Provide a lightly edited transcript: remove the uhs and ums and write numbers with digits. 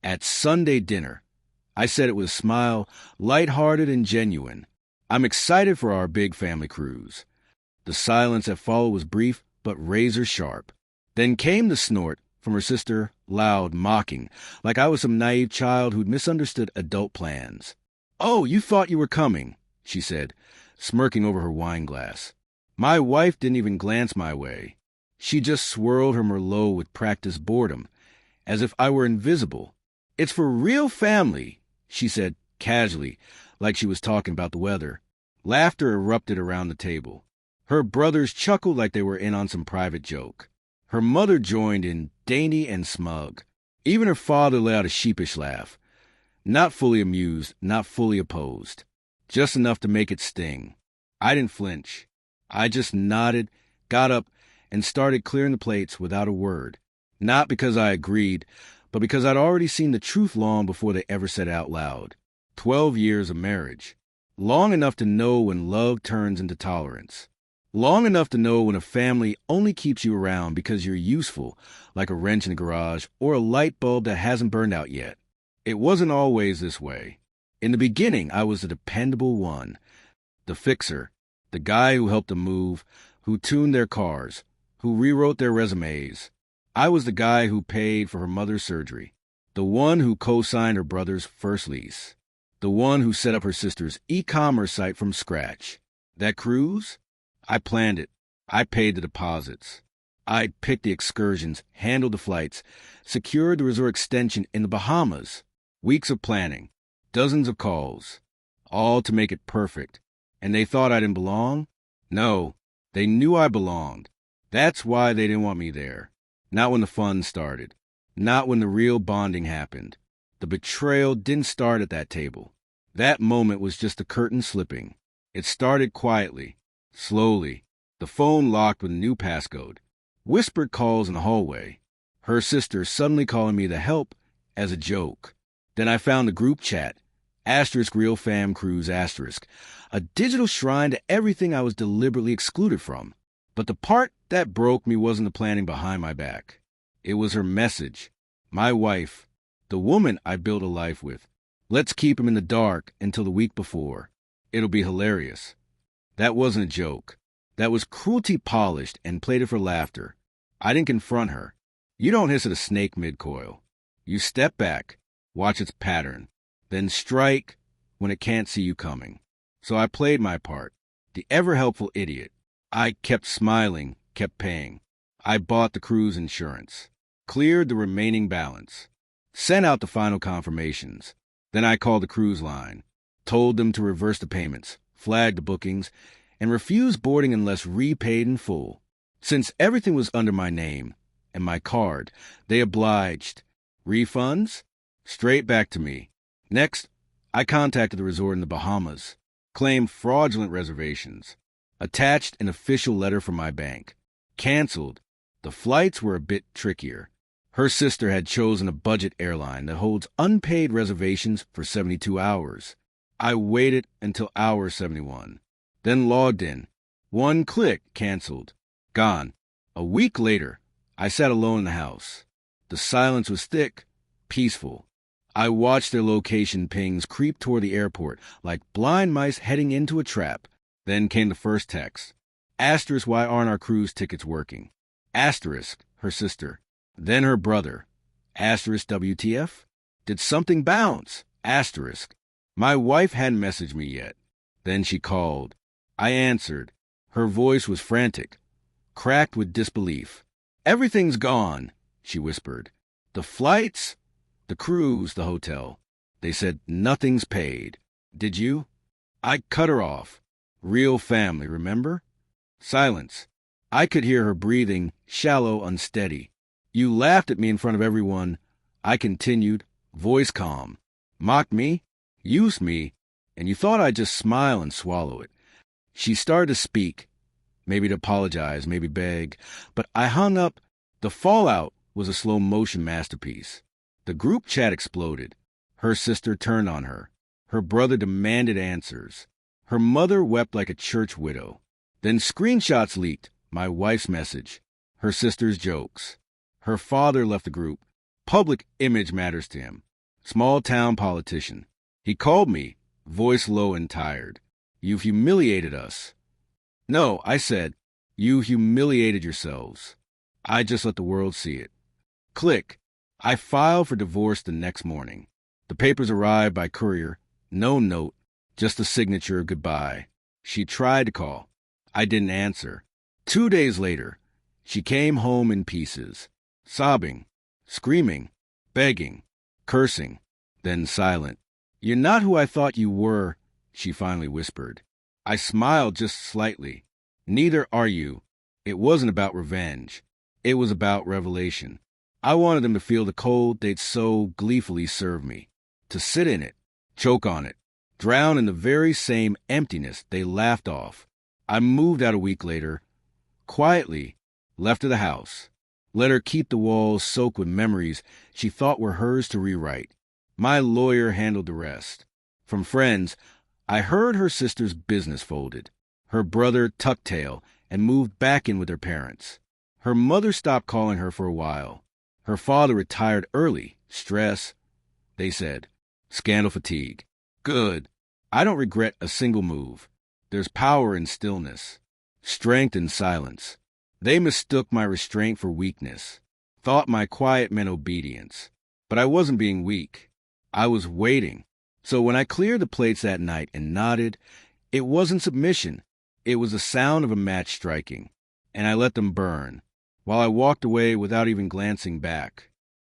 At Sunday dinner. I said it with a smile, light-hearted and genuine. I'm excited for our big family cruise. The silence that followed was brief, but razor-sharp. Then came the snort from her sister, loud, mocking, like I was some naive child who'd misunderstood adult plans. "Oh, you thought you were coming," she said, smirking over her wine glass. My wife didn't even glance my way. She just swirled her Merlot with practiced boredom, as if I were invisible. "It's for real family," she said casually, like she was talking about the weather. Laughter erupted around the table. Her brothers chuckled like they were in on some private joke. Her mother joined in, dainty and smug. Even her father let out a sheepish laugh. Not fully amused, not fully opposed. Just enough to make it sting. I didn't flinch. I just nodded, got up, and started clearing the plates without a word. Not because I agreed, but because I'd already seen the truth long before they ever said it out loud. 12 years of marriage. Long enough to know when love turns into tolerance. Long enough to know when a family only keeps you around because you're useful, like a wrench in the garage or a light bulb that hasn't burned out yet. It wasn't always this way. In the beginning, I was the dependable one. The fixer. The guy who helped them move, who tuned their cars, who rewrote their resumes. I was the guy who paid for her mother's surgery. The one who co-signed her brother's first lease. The one who set up her sister's e-commerce site from scratch. That cruise? I planned it. I paid the deposits. I picked the excursions, handled the flights, secured the resort extension in the Bahamas. Weeks of planning, dozens of calls, all to make it perfect. And they thought I didn't belong? No, they knew I belonged. That's why they didn't want me there. Not when the fun started. Not when the real bonding happened. The betrayal didn't start at that table. That moment was just the curtain slipping. It started quietly. Slowly, the phone locked with a new passcode. Whispered calls in the hallway. Her sister suddenly calling me to help as a joke. Then I found the group chat. * Real Fam Cruise *. A digital shrine to everything I was deliberately excluded from. But the part that broke me wasn't the planning behind my back. It was her message. My wife. The woman I built a life with. Let's keep him in the dark until the week before. It'll be hilarious. That wasn't a joke. That was cruelty polished and plated for laughter. I didn't confront her. You don't hiss at a snake mid-coil. You step back, watch its pattern, then strike when it can't see you coming. So I played my part, the ever-helpful idiot. I kept smiling, kept paying. I bought the cruise insurance, cleared the remaining balance, sent out the final confirmations. Then I called the cruise line, told them to reverse the payments, flagged the bookings, and refused boarding unless repaid in full. Since everything was under my name and my card, they obliged. Refunds? Straight back to me. Next, I contacted the resort in the Bahamas, claimed fraudulent reservations, attached an official letter from my bank, canceled. The flights were a bit trickier. Her sister had chosen a budget airline that holds unpaid reservations for 72 hours. I waited until hour 71, then logged in. One click, canceled. Gone. A week later, I sat alone in the house. The silence was thick, peaceful. I watched their location pings creep toward the airport like blind mice heading into a trap. Then came the first text. * Why aren't our cruise tickets working? * Her sister. Then her brother. * WTF? Did something bounce? * My wife hadn't messaged me yet. Then she called. I answered. Her voice was frantic, cracked with disbelief. "Everything's gone," she whispered. "The flights, the cruise, the hotel." They said, "Nothing's paid." "Did you?" I cut her off. Real family, remember? Silence. I could hear her breathing, shallow, unsteady. "You laughed at me in front of everyone." I continued, voice calm. "Mocked me, used me, and you thought I'd just smile and swallow it." She started to speak, maybe to apologize, maybe beg, but I hung up. The fallout was a slow-motion masterpiece. The group chat exploded. Her sister turned on her. Her brother demanded answers. Her mother wept like a church widow. Then screenshots leaked, my wife's message, her sister's jokes. Her father left the group. Public image matters to him. Small-town politician. He called me, voice low and tired. You've humiliated us. No, I said, you humiliated yourselves. I just let the world see it. Click. I filed for divorce the next morning. The papers arrived by courier. No note, just a signature goodbye. She tried to call. I didn't answer. 2 days later, she came home in pieces, sobbing, screaming, begging, cursing, then silent. You're not who I thought you were, she finally whispered. I smiled just slightly. Neither are you. It wasn't about revenge. It was about revelation. I wanted them to feel the cold they'd so gleefully served me, to sit in it, choke on it, drown in the very same emptiness they laughed off. I moved out a week later, quietly, left her the house, let her keep the walls soaked with memories she thought were hers to rewrite. My lawyer handled the rest. From friends, I heard her sister's business folded. Her brother tucked tail and moved back in with her parents. Her mother stopped calling her for a while. Her father retired early. Stress, they said. Scandal fatigue. Good. I don't regret a single move. There's power in stillness, strength in silence. They mistook my restraint for weakness, thought my quiet meant obedience. But I wasn't being weak. I was waiting. So when I cleared the plates that night and nodded, it wasn't submission. It was the sound of a match striking. And I let them burn, while I walked away without even glancing back.